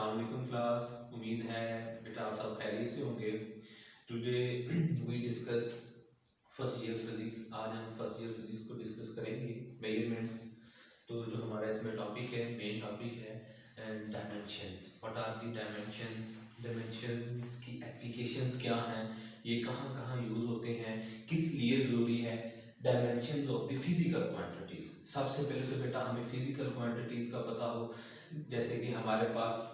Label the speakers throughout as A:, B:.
A: अस्सलाम वालेकुम क्लास। उम्मीद है बेटा आप सब खैरियत से होंगे। Today we discuss first year physics. आज हम फर्स्ट ईयर फिजिक्स को डिस्कस करेंगे मेजरमेंट्स। तो जो हमारा इसमें टॉपिक है, मेन टॉपिक है dimensions. What are the dimensions, dimensions की एप्लीकेशंस क्या हैं, ये कहाँ कहाँ यूज होते हैं, किस लिए ज़रूरी है। Dimensions of the physical quantities. सबसे पहले तो बेटा हमें फिजिकल क्वांटिटीज का पता हो। जैसे कि हमारे पास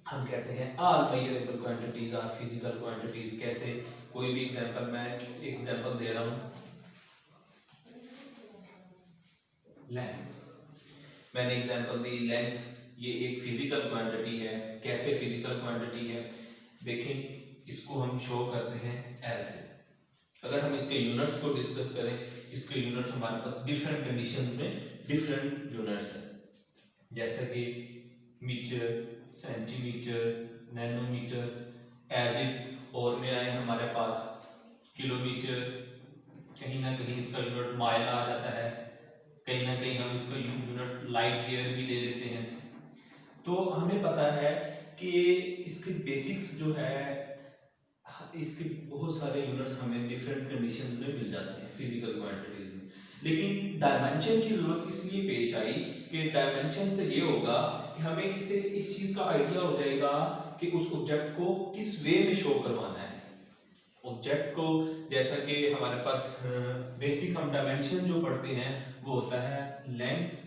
A: हम कहते हैं all measurable quantities are physical quantities. कैसे, कोई भी एग्जांपल, मैं एग्जांपल दे रहा हूँ। लेंथ, मैंने एग्जांपल दी लेंथ, ये एक फिजिकल क्वांटिटी है। कैसे फिजिकल क्वांटिटी है, देखें इसको हम शो करते हैं एल से। अगर हम इसके यूनिट्स को डिस्कस करें, इसके यूनिट्स हमारे पास डिफरेंट कंडीशन में डिफरेंट यूनिट्स हैं। जैसे कि metre, centimetre, nanometre, as it और में आए हमारे पास किलोमीटर, कहीं ना कहीं इसका यूनिट माइल आ जाता है, कहीं ना कहीं हम इसका यूनिट लाइट ईयर भी ले लेते हैं। तो हमें पता है कि इसके बेसिक्स जो है, इसके बहुत सारे यूनिट्स हमें डिफरेंट कंडीशंस में मिल जाते हैं फिजिकल क्वांटिटीज में। लेकिन डायमेंशन की जरूरत इसलिए पेश आई कि डायमेंशन से ये होगा कि हमें इससे इस चीज का आइडिया हो जाएगा कि उस ऑब्जेक्ट को किस वे में शो करवाना है। ऑब्जेक्ट को, जैसा कि हमारे पास बेसिक हम डायमेंशन जो पढ़ते हैं वो होता है लेंथ,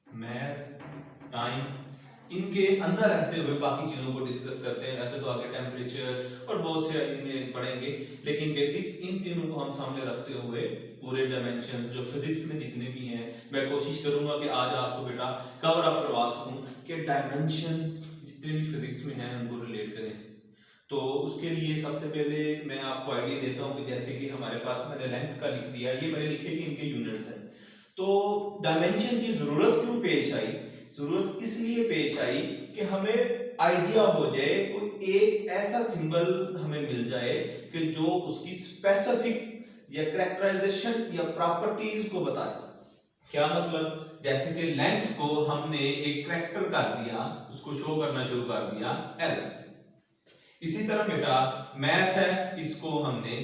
A: मास, टाइम। इनके अंदर रहते हुए बाकी चीजों को डिस्कस करते हैं। वैसे तो आगे टेम्परेचर और बहुत से इनमें पढ़ेंगे, लेकिन बेसिक इन तीनों को हम सामने रखते हुए पूरे डायमेंशंस जो फिजिक्स में जितने भी हैं, मैं कोशिश करूंगा कि आज आपको बेटा कवर अप करवा सकूं कि डायमेंशंस जितने भी फिजिक्स में हैं उनको रिलेट करें। तो उसके लिए सबसे पहले मैं आपको आइडिया देता हूं कि जैसे कि हमारे पास मैंने लेंथ का लिख दिया, ये मैंने लिखे कि इनके यूनिट्स हैं। तो डायमेंशन की जरूरत क्यों पेश आई? जरूरत इसलिए पेश आई कि हमें आइडिया हो जाए, कोई एक ऐसा सिंबल हमें मिल जाए कि जो उसकी स्पेसिफिक या कैरेक्टराइजेशन या प्रॉपर्टीज को बताए। क्या मतलब, जैसे कि लेंथ को हमने एक कैरेक्टर कर दिया, उसको शो करना शुरू कर दिया एल से। इसी तरह बेटा मास है, इसको हमने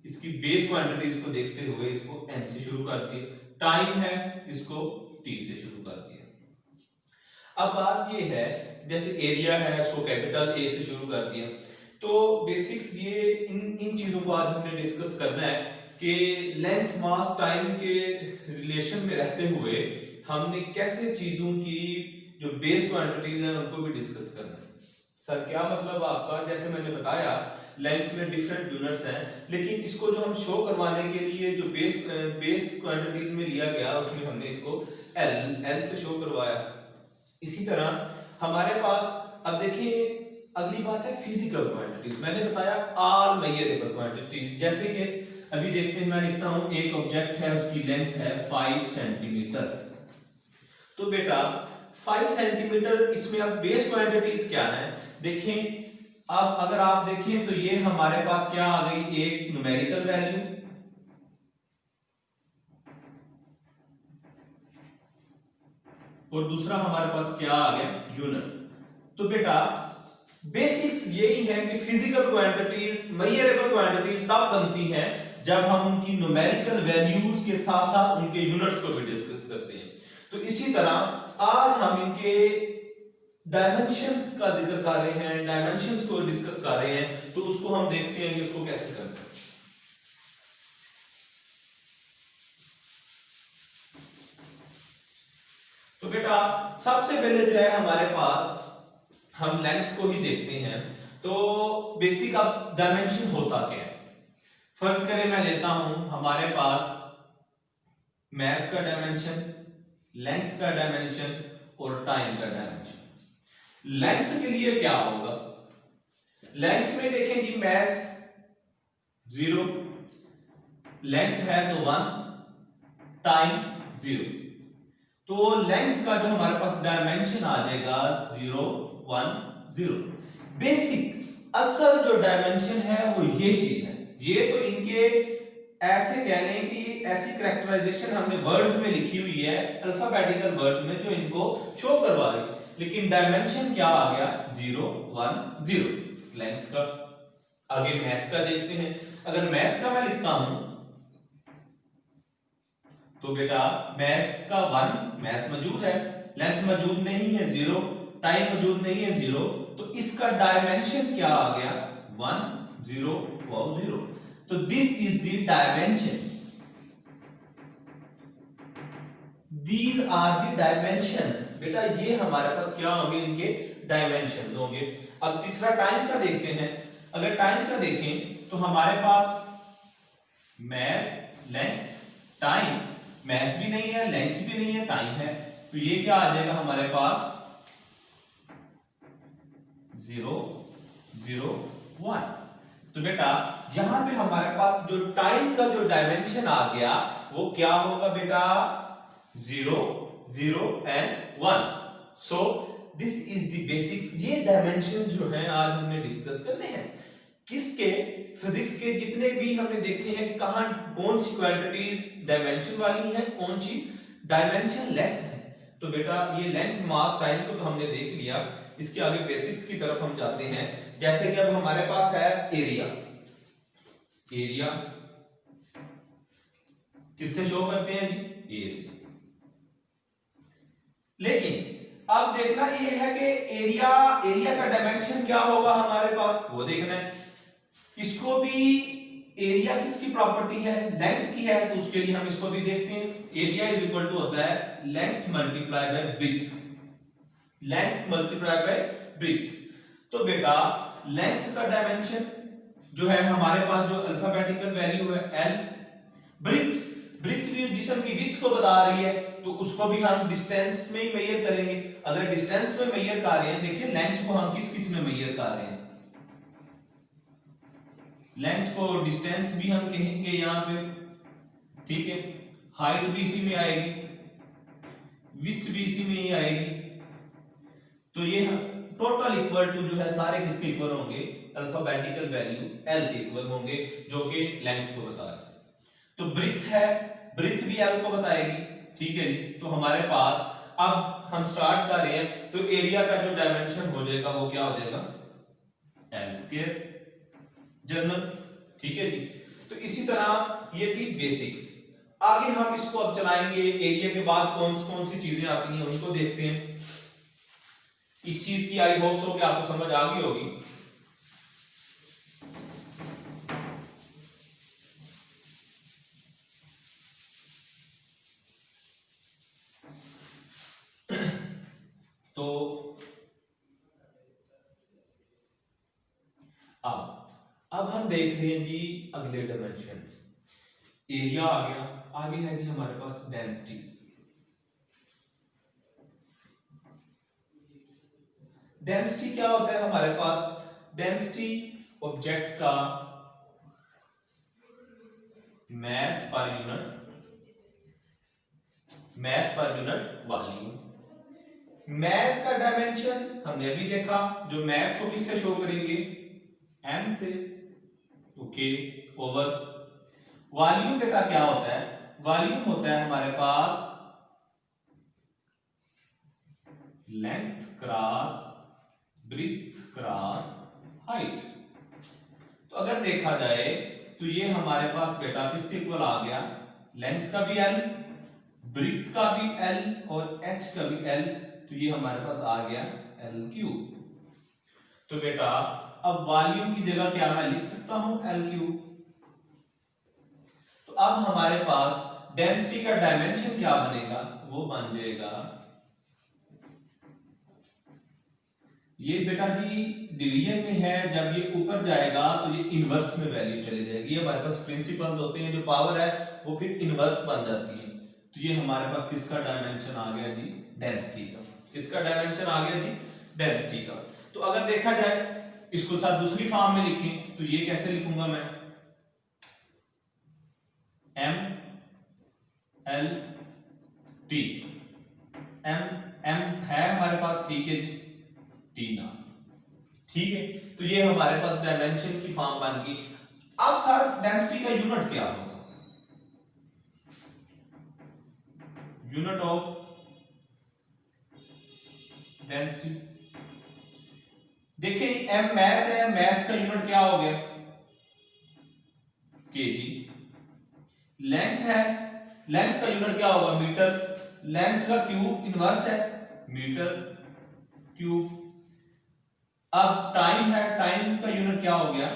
A: इसकी बेस क्वांटिटीज को देखते हुए इसको m से शुरू कर दिया। टाइम है, इसको t से शुरू कर दिया। अब बात ये है, जैसे एरिया है, इसको कैपिटल A से शुरू कर दिया। तो बेसिक्स ये इन चीजों को आज हमने डिस्कस करना है कि लेंथ, मास, टाइम के रिलेशन में रहते हुए हमने कैसे चीजों की जो बेस क्वांटिटीज हैं उनको भी डिस्कस करना है। सर क्या मतलब आपका? जैसे मैंने बताया लेंथ में डिफरेंट यूनिट्स हैं, लेकिन इसको जो हम शो करवाने के लिए जो बेस क्वांटिटीज में लिया गया उसमें हमने इसको एल से शो करवाया। इसी तरह हमारे पास, अब देखिए अगली बात है फिजिकल क्वांटिटीज। मैंने बताया ऑल मेजरेबल क्वांटिटीज। जैसे कि अभी देखते हैं, मैं लिखता हूं एक ऑब्जेक्ट है, उसकी लेंथ है 5 सेंटीमीटर। तो बेटा 5 सेंटीमीटर, इसमें अब बेस क्वांटिटीज क्या है देखें। अब अगर आप देखें तो ये हमारे पास क्या आ गई, एक न्यूमेरिकल वैल्यू और दूसरा हमारे पास क्या आ गया, यूनिट। तो बेटा बेसिक्स यही है कि फिजिकल क्वांटिटीज, मेजरेबल क्वांटिटीज तब बनती हैं जब हम उनकी न्यूमेरिकल वैल्यूज के साथ साथ उनके यूनिट्स को भी डिस्कस करते हैं। तो इसी तरह आज हम इनके डायमेंशंस का जिक्र कर रहे हैं, डायमेंशंस को डिस्कस कर रहे हैं। तो उसको हम देखते हैं कि उसको कैसे करते हैं। तो बेटा सबसे पहले जो है हमारे पास, हम लेंथ को ही देखते हैं। तो बेसिक अब डायमेंशन होता क्या है, फर्ज करें मैं लेता हूं हमारे पास मास का डायमेंशन, लेंथ का डायमेंशन और टाइम का डायमेंशन। लेंथ के लिए क्या होगा, लेंथ में देखें जी मास 0, लेंथ है तो 1, टाइम 0। तो लेंथ का जो हमारे पास डायमेंशन आ जाएगा 0 1 0। बेसिक असल जो डायमेंशन है वो ये चीज है। ये तो इनके ऐसे कह लें कि ये ऐसी कैरेक्टराइजेशन हमने वर्ड्स में लिखी हुई है, अल्फाबेटिकल वर्ड्स में, जो इनको शो करवा रही है। लेकिन डायमेंशन क्या आ गया 0 1 0 लेंथ का। आगे मैथ्स का देखते हैं। अगर मैथ्स का मैं लिखता हूं तो बेटा मैथ्स का 1 मैथ्स मौजूद है, लेंथ मौजूद नहीं है 0, टाइम मौजूद नहीं है 0, तो इसका डायमेंशन क्या आ गया 1 0 और 0। तो this is the dimension, These are the dimensions। बेटा ये हमारे पास क्या होंगे, इनके डायमेंशन होंगे। अब तीसरा टाइम का देखते हैं। अगर टाइम का देखें तो हमारे पास मैथ, लेंथ, टाइम, मैथ भी नहीं है, लेंथ भी नहीं है, टाइम है, तो ये क्या आ जाएगा हमारे पास 0 0 1। तो बेटा यहां पे हमारे पास जो टाइम का जो डायमेंशन आ गया वो क्या होगा बेटा 0 0 and 1। So this is the basics. ये डायमेंशन जो है आज हमने डिस्कस करने हैं। किसके, फिजिक्स के जितने भी हमने देखे हैं कि कहां कौन सी क्वांटिटीज डायमेंशन वाली है, कौन सी डायमेंशन लेस है। तो बेटा ये लेंथ, मास, टाइम को तो हमने देख लिया। इसके आगे बेसिक्स की तरफ हम जाते हैं। जैसे कि अब हमारे पास है एरिया। एरिया किससे शो करते हैं जी, ए से। लेकिन अब देखना ये है कि एरिया का डायमेंशन क्या होगा हमारे पास, वो देखना है। इसको भी एरिया किसकी प्रॉपर्टी है, लेंथ की है, तो उसके लिए हम इसको भी देखते हैं। एरिया इज इक्वल टू होता है length multiply by breadth, length multiply by breadth. तो बेटा लेंथ का डायमेंशन जो है हमारे पास जो अल्फाबेटिकल वैल्यू है l, ब्रेड्थ भी जिस्म की विड्थ को बता रही है, तो उसको भी हम डिस्टेंस में ही मेजर करेंगे। अगर डिस्टेंस में मेजर कर रहे हैं, देखिए लेंथ को हम किस में मेजर कर रहे हैं, लेंथ को डिस्टेंस भी हम कहेंगे यहां पे, ठीक है। हाइट भी इसी में आएगी, विड्थ भी इसी में ही आएगी। तो ये टोटल इक्वल टू जो है सारे किसके इक्वल होंगे, अल्फाबेटिकल वैल्यू l के इक्वल होंगे, जो कि लेंथ को बता रहे हैं। तो ब्रेड्थ है, ब्रेड्थ भी l को बताएगी, ठीक है जी। तो हमारे पास अब हम स्टार्ट कर रहे हैं, तो एरिया का जो डायमेंशन हो जाएगा वो क्या हो जाएगा l स्क्वायर जनरल, ठीक है जी। तो इसी तरह ये थी बेसिक्स। आगे हम इसको अब चलाएंगे। एरिया के बाद कौन कौन सी चीजें आती हैं उनको देखते हैं। इस चीज की आई होप सो कि आपको समझ आ गई होगी। तो अब हम देख रहे हैं जी अगले डायमेंशन। एरिया आ गया, आगे है जी हमारे पास डेंसिटी। डेंसिटी क्या होता है हमारे पास, डेंसिटी ऑब्जेक्ट का मास पर यूनिट वॉल्यूम। मास का डायमेंशन हमने अभी देखा, जो मास को किससे शो करेंगे, m से, ओके, ओवर। वॉल्यूम बेटा क्या होता है, वॉल्यूम होता है हमारे पास length cross breadth cross height. तो अगर देखा जाए तो ये हमारे पास बेटा किसके इक्वल आ गया, लेंथ का भी l, ब्रेड्थ का भी l और h का भी l, तो ये हमारे पास आ गया l क्यूब। तो बेटा अब वॉल्यूम की जगह क्या मैं लिख सकता हूं l क्यूब। तो अब हमारे पास डेंसिटी का डायमेंशन क्या बनेगा, वो बन जाएगा, ये बेटा जी डिवीजन में है, जब ये ऊपर जाएगा तो ये इनवर्स में वैल्यू चली जाएगी। ये हमारे पास प्रिंसिपल्स होते हैं, जो पावर है वो फिर इनवर्स बन जाती है। तो ये हमारे पास किसका डायमेंशन आ गया जी, डेंसिटी का। किसका डायमेंशन आ गया जी, डेंसिटी का। तो अगर देखा जाए इसको साथ दूसरी फॉर्म में लिखें तो ये कैसे लिखूंगा मैं, m l t, m है हमारे पास, ठीक है जी, t ना, ठीक है। तो ये हमारे पास डायमेंशन की फॉर्म बन गई। अब सर डेंसिटी का यूनिट क्या होगा, यूनिट ऑफ डेंसिटी। देखिए एम मैस है, मैस का यूनिट क्या हो गया केजी। लेंथ है, लेंथ का यूनिट क्या होगा मीटर, लेंथ का क्यूब इनवर्स है मीटर क्यूब। अब टाइम है, टाइम का यूनिट क्या हो गया,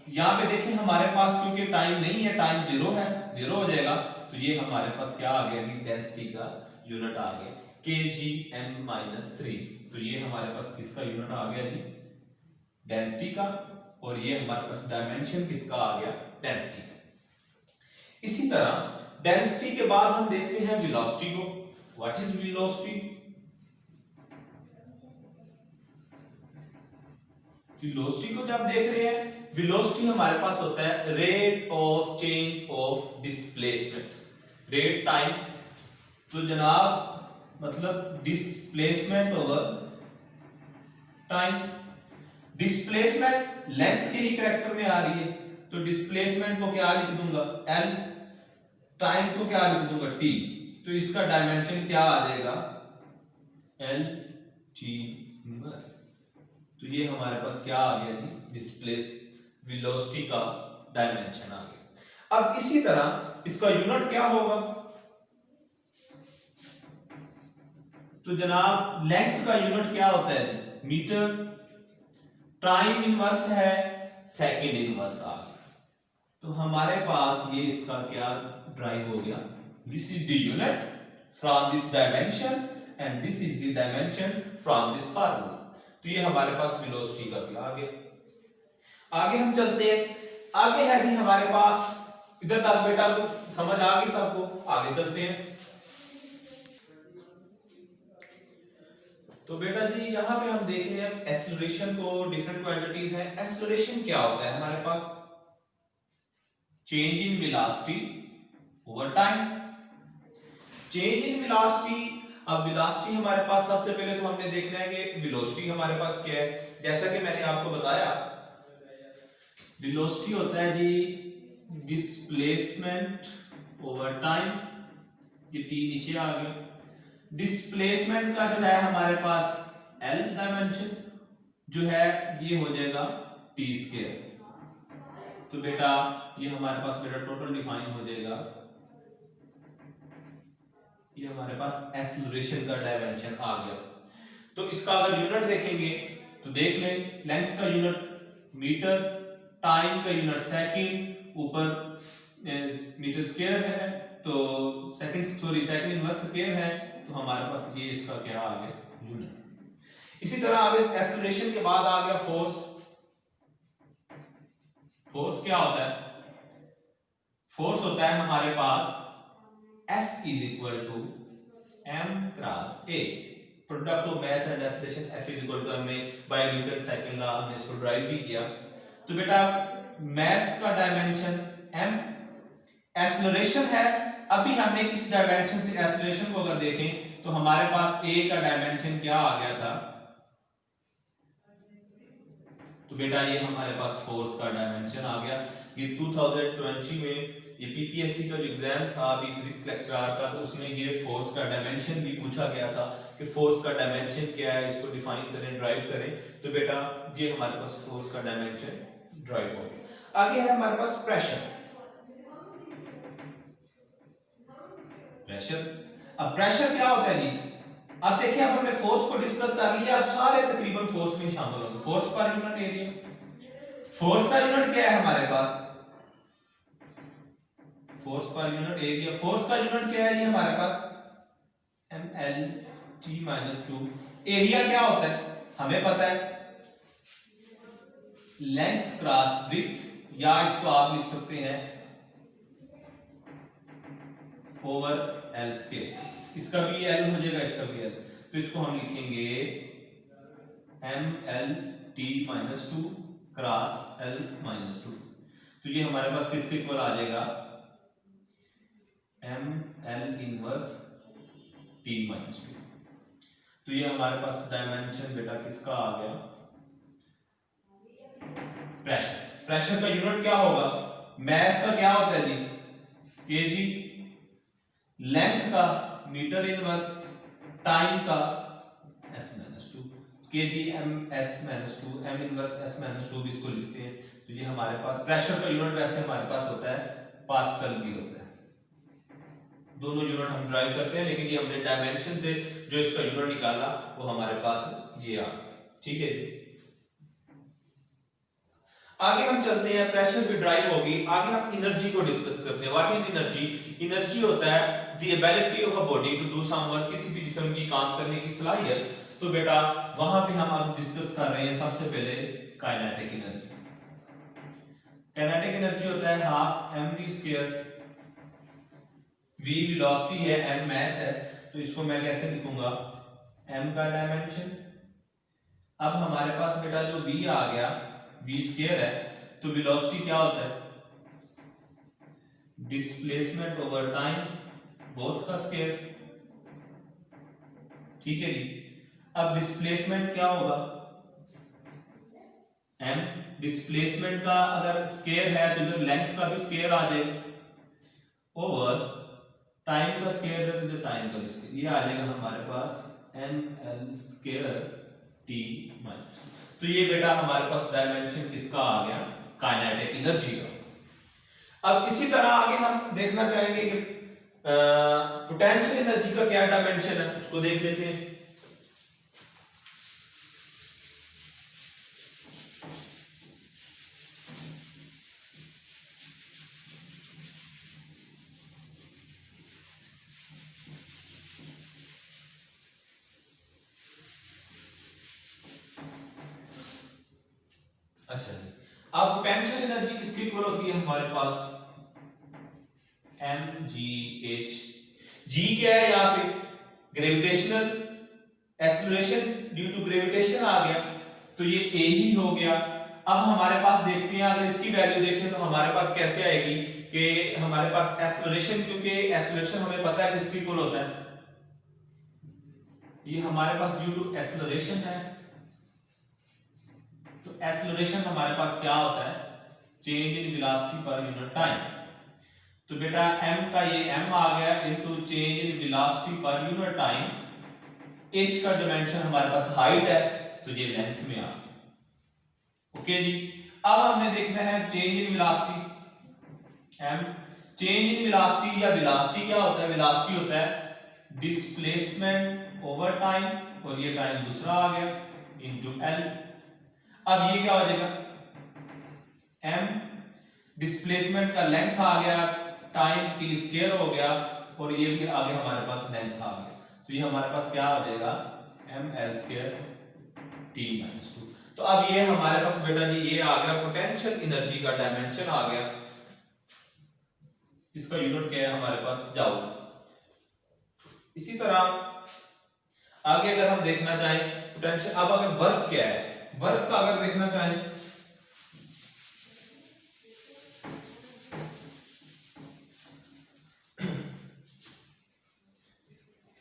A: यहां पे देखिए हमारे पास क्योंकि टाइम नहीं है, टाइम जीरो है, जीरो हो जाएगा, तो ये हमारे पास क्या आ गया कि डेंसिटी का यूनिट आ गया kgm-3। तो ये हमारे पास किसका यूनिट आ गया जी, डेंसिटी का, और ये हमारे पास डायमेंशन किसका आ गया, डेंसिटी का। इसी तरह डेंसिटी के बाद हम देखते हैं वेलोसिटी को। व्हाट इज वेलोसिटी, वेलोसिटी को जब देख रहे हैं, वेलोसिटी हमारे पास होता है rate of change of displacement, rate time, तो जनाब मतलब displacement over time. Displacement length के ही कैरेक्टर में आ रही है, तो डिस्प्लेसमेंट को क्या लिख दूंगा एल, टाइम को क्या लिख दूंगा टी, तो इसका डायमेंशन क्या आ जाएगा एल टी इनवर्स। तो ये हमारे पास क्या आ गया जी, डिस्प्लेस वेलोसिटी का डायमेंशन आ गया। अब इसी तरह इसका यूनिट क्या होगा, तो जनाब लेंथ का यूनिट क्या होता है मीटर, टाइम इनवर्स है सेकंड इनवर्स आ गया। तो हमारे पास ये इसका क्या ड्राइव हो गया, this is the unit from this dimension and this is the dimension from this formula. तो ये हमारे पास वेलोसिटी का भी आ गया। आगे हम चलते हैं, आगे है जी हमारे पास, इधर तक बेटा समझ आ गई सबको, आगे चलते हैं। तो बेटा जी यहाँ पे हम देख रहे हैं एक्सीलरेशन को, डिफरेंट क्वांटिटीज हैं। एक्सीलरेशन क्या होता है हमारे पास, change in velocity over time, change in velocity. अब वेलोसिटी हमारे पास सबसे पहले तो हमने देखना है कि वेलोसिटी हमारे पास क्या है। जैसा कि मैंने आपको बताया वेलोसिटी होता है जी डिस्प्लेसमेंट ओवर टाइम, ये टी नीचे आ गया। डिस्प्लेसमेंट का जो है हमारे पास एल डायमेंशन जो है ये हो जाएगा टी स्क्वायर। तो बेटा ये हमारे पास बेटा टोटल डिफाइन हो जाएगा, ये हमारे पास एक्सीलरेशन का डायमेंशन आ गया। तो इसका अगर यूनिट देखेंगे तो देख लें, लेंथ का यूनिट मीटर, टाइम का यूनिट सेकंड, ऊपर मीटर स्क्वायर है तो सेकंड इनवर्स स्क्वायर है, तो हमारे पास ये इसका क्या आ गया यूनिट। इसी तरह आगे एक्सीलरेशन के बाद आ गया फोर्स। फोर्स क्या होता है, फोर्स होता है हमारे पास F is equal to m cross a, product of mass and acceleration F is equal to हमने बाय न्यूटन सेकंड लॉ हमने इसको ड्राइव भी किया। तो बेटा मास का डायमेंशन m, एक्सीलरेशन है, अभी हमने इस डायमेंशन से एक्सीलरेशन को अगर देखें तो हमारे पास a का डायमेंशन क्या आ गया था, तो बेटा ये हमारे पास फोर्स का डायमेंशन आ गया। ये 2020 में ये पीपीएससी का जो एग्जाम था अभी फिजिक्स लेक्चरर का, तो उसमें ये फोर्स का डायमेंशन भी पूछा गया था कि फोर्स का डायमेंशन क्या है, इसको डिफाइन करें, ड्राइव करें। तो बेटा ये हमारे पास फोर्स का डायमेंशन ड्राइव हो गया। आगे है हमारे पास प्रेशर। प्रेशर, अब प्रेशर क्या होता है जी, अब देखिए अब हमने फोर्स को डिस्कस कर लिया, अब सारे तकरीबन फोर्स में शामिल होंगे। Force per unit area, force का यूनिट क्या है हमारे पास, force per unit area, force का यूनिट क्या है ये हमारे पास mlt-2। एरिया क्या होता है हमें पता है, लेंथ क्रॉस ब्रेड्थ, या इसको आप लिख सकते हैं ओवर एल स्क्वायर, इसका भी एल हो जाएगा, इसका भी एल, तो इसको हम लिखेंगे mlt-2 क्रॉस l-2। तो ये हमारे पास किसके इक्वल आ जाएगा, ml इनवर्स t-2। तो ये हमारे पास डायमेंशन बेटा किसका आ गया, प्रेशर। प्रेशर का यूनिट क्या होगा, मास का क्या होता है जी केजी, लेंथ का मीटर इनवर्स, टाइम का s-2। kg/m(s-2), m−s-2 भी इसको लिखते हैं। तो ये हमारे पास प्रेशर का यूनिट वैसे हमारे पास होता है पास्कल भी होता है, दोनों यूनिट हम ड्राइव करते हैं, लेकिन ये हमने डायमेंशन से जो इसका यूनिट निकाला वो हमारे पास ये आ गया। ठीक है जी, आगे हम चलते हैं, प्रेशर भी ड्राइव होगी, आगे हम एनर्जी को डिस्कस करते हैं। What is energy? एनर्जी होता है the ability of a body to do some work, किसी भी जिस्म की काम करने की सलाहियत। तो बेटा वहां पे हम अब डिस्कस कर रहे हैं सबसे पहले काइनेटिक एनर्जी। काइनेटिक एनर्जी होता है हाफ mv², v वेलोसिटी है, m मास है, तो इसको मैं कैसे लिखूंगा, m का डायमेंशन। अब हमारे पास बेटा जो v आ गया, v² है, तो वेलोसिटी क्या होता है, डिस्प्लेसमेंट ओवर टाइम, बोथ का स्क्वायर। ठीक है जी, अब डिस्प्लेसमेंट क्या होगा, m, डिस्प्लेसमेंट का अगर स्क्वायर है तो इधर लेंथ का भी स्क्वायर आ जाएगा, ओवर टाइम का स्क्वायर है तो इधर टाइम का भी स्क्वायर, ये आ जाएगा हमारे पास ml² t-। तो ये बेटा हमारे पास डायमेंशन किसका आ गया, काइनेटिक एनर्जी का। अब इसी तरह आगे हम देखना चाहेंगे कि पोटेंशियल एनर्जी का क्या डायमेंशन है, उसको देख लेते हैं। अच्छा, अब पोटेंशियल एनर्जी किसके इक्वल होती है हमारे पास, mgh। g क्या है यहाँ पे, gravitational acceleration due to gravitation आ गया, तो ये a ही हो गया। अब हमारे पास देखते हैं, अगर इसकी वैल्यू देखें तो हमारे पास कैसे आएगी कि हमारे पास एक्सीलरेशन, क्योंकि एक्सीलरेशन हमें पता है किसके इक्वल होता है, ये हमारे पास ड्यू टू एक्सीलरेशन है, तो एक्सीलरेशन हमारे पास क्या होता है, change in velocity per unit time. तो बेटा m का ये m आ गया into change in velocity per unit time, h का डायमेंशन हमारे पास हाइट है, तो ये लेंथ में आ गया। ओके जी, अब हमने देखना है change in velocity m। Change in velocity या वेलोसिटी क्या होता है, वेलोसिटी होता है डिस्प्लेसमेंट ओवर टाइम, और ये टाइम दूसरा आ गया इनटू l। अब ये क्या हो जाएगा, m डिस्प्लेसमेंट का लेंथ आ गया, टाइम t² हो गया, और ये भी आगे हमारे पास लेंथ आ गया, तो ये हमारे पास क्या हो जाएगा, ml² t-2। तो अब ये हमारे पास बेटा जी ये आ गया पोटेंशियल एनर्जी का डायमेंशन आ गया, इसका यूनिट क्या है हमारे पास, जूल। इसी तरह आगे अगर हम देखना चाहें पोटेंशियल, अब अगर वर्क क्या है, वर्क का अगर देखना चाहें,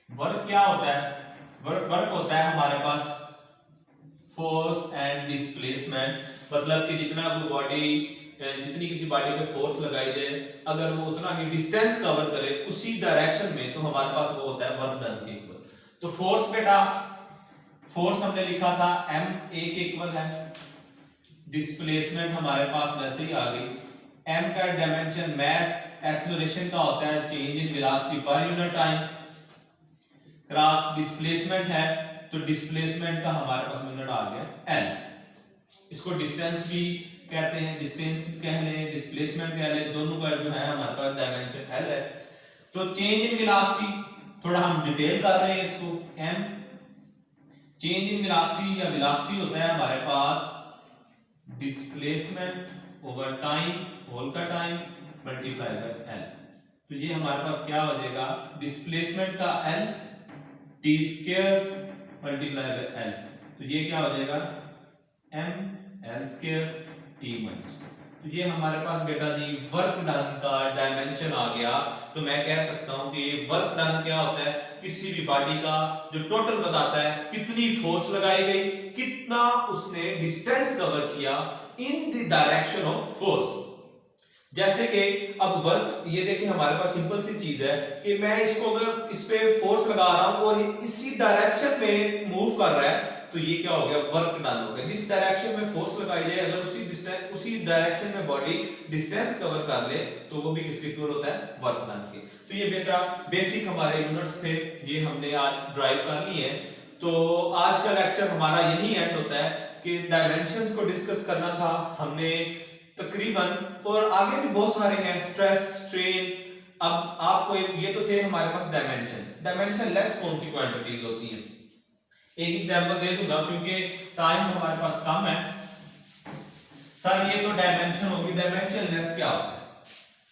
A: वर्क क्या होता है, वर्क होता है हमारे पास फोर्स एंड डिस्प्लेसमेंट, मतलब कि जितना वो बॉडी, जितनी किसी बॉडी पे फोर्स लगाई जाए, अगर वो उतना ही डिस्टेंस कवर करे उसी डायरेक्शन में, तो हमारे पास वो होता है वर्क डन के इक्वल। तो फोर्स बेटा, फोर्स हमने लिखा था m a के इक्वल है, डिस्प्लेसमेंट हमारे पास वैसे ही आ गई, m का डायमेंशन मास एक्सीलरेशन का होता है change in velocity per unit time, cross displacement है, तो डिस्प्लेसमेंट का हमारे पास यूनिट आ गया l। इसको डिस्टेंस भी कहते हैं, डिस्टेंस कह लें, डिस्प्लेसमेंट कह लें, दोनों का जो है हमारे पास डायमेंशन l है। तो चेंज इन वेलोसिटी थोड़ा हम डिटेल कर रहे हैं इसको, m चेंज इन वेलोसिटी या वेलोसिटी होता है हमारे पास डिस्प्लेसमेंट ओवर टाइम, होल का टाइम, मल्टीप्लाई बाय l। तो ये हमारे पास क्या हो जाएगा, डिस्प्लेसमेंट का l t² multiply by l, तो ये क्या हो जाएगा ml² t-2। तो ये हमारे पास बेटा जी वर्क डन का डायमेंशन आ गया। तो मैं कह सकता हूं कि वर्क डन क्या होता है, किसी भी बॉडी का जो टोटल बताता है कितनी फोर्स लगाई गई, कितना उसने डिस्टेंस कवर किया in the direction of force. जैसे कि अब वर्क, ये देखिए हमारे पास सिंपल सी चीज है कि मैं इसको अगर इस पे फोर्स लगा रहा हूं और इसी डायरेक्शन में मूव कर रहा है, तो ये क्या हो गया, वर्क डन हो गया। जिस डायरेक्शन में फोर्स लगाई जाए अगर उसी डायरेक्शन में बॉडी डिस्टेंस कवर कर ले तो वो भी किसके इक्वल होता है, वर्क डन के। तो ये बेटा बेसिक हमारे यूनिट्स थे, ये हमने आज ड्राइव कर लिए हैं। तो आज का लेक्चर हमारा यही एंड होता है कि डायमेंशंस को डिस्कस करना था हमने तकरीबन, और आगे भी बहुत सारे हैं, स्ट्रेस, स्ट्रेन। अब आपको ये तो थे हमारे पास डायमेंशन लेस कौन सी क्वांटिटीज होती हैं। एक एग्जांपल दे दूंगा क्योंकि टाइम हमारे पास कम है। सर ये तो डायमेंशन होगी, डायमेंशन लेस क्या होता है,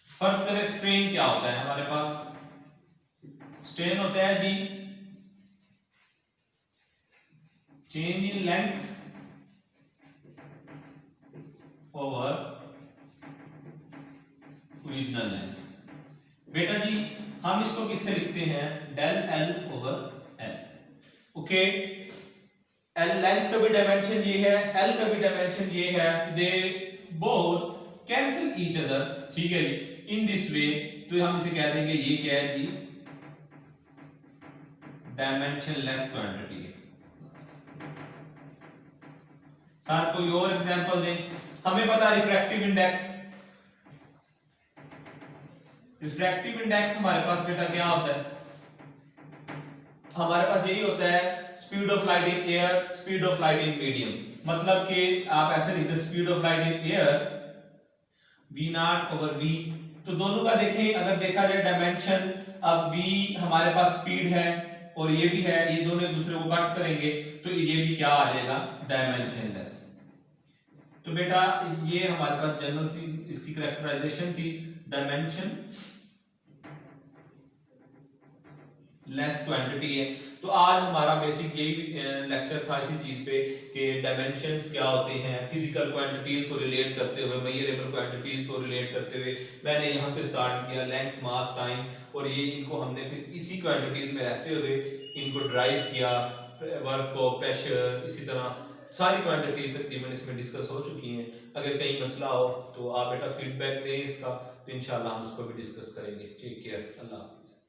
A: फर्ज करें स्ट्रेन क्या होता है हमारे पास। स्ट्रेन होता है जी change in length over original length. बेटा जी हम इसको किससे लिखते हैं, del L over L. Okay, L length का भी डायमेंशन ये है, एल का भी डायमेंशन ये है, they both cancel each other, ठीक है जी, इन दिस वे। तो हम इसे कह देंगे ये क्या है जी, डायमेंशन लेस क्वांटिटी है। सर कोई और एग्जांपल दें। हमें पता है रिफ्रैक्टिव इंडेक्स, रिफ्रैक्टिव इंडेक्स हमारे पास बेटा क्या होता है, हमारे पास यही होता है speed of light in air, speed of light in medium. मतलब कि आप ऐसे लिख दो speed of light in air v not over v। तो दोनों का देखें, अगर देखा जाए डायमेंशन, अब v हमारे पास स्पीड है और ये भी है, ये दोनों एक दूसरे को कट करेंगे तो ये भी क्या आ जाएगा, डायमेंशन लेस। तो बेटा ये हमारे पास जनरल सी इसकी कैरेक्टराइजेशन थी, डायमेंशन लेस क्वांटिटी है। तो आज हमारा बेसिक यही लेक्चर था इसी चीज पे कि डायमेंशंस क्या होते हैं, फिजिकल क्वांटिटीज को रिलेट करते हुए, मेजरेबल क्वांटिटीज को रिलेट करते हुए मैंने यहाँ से स्टार्ट किया लेंथ, मास, टाइम, और ये इनको हमने फिर इसी क्वांटिटीज में रहते हुए इनको ड्राइव किया, वर्क को, प्रेशर, इसी तरह सारी क्वांटिटीज तकरीबन इसमें डिस्कस हो चुकी हैं। अगर कहीं मसला हो तो आप बेटा फीडबैक दें इसका, तो इंशाल्लाह हम उसको भी डिस्कस करेंगे। टेक केयर, अल्लाह हाफिज़।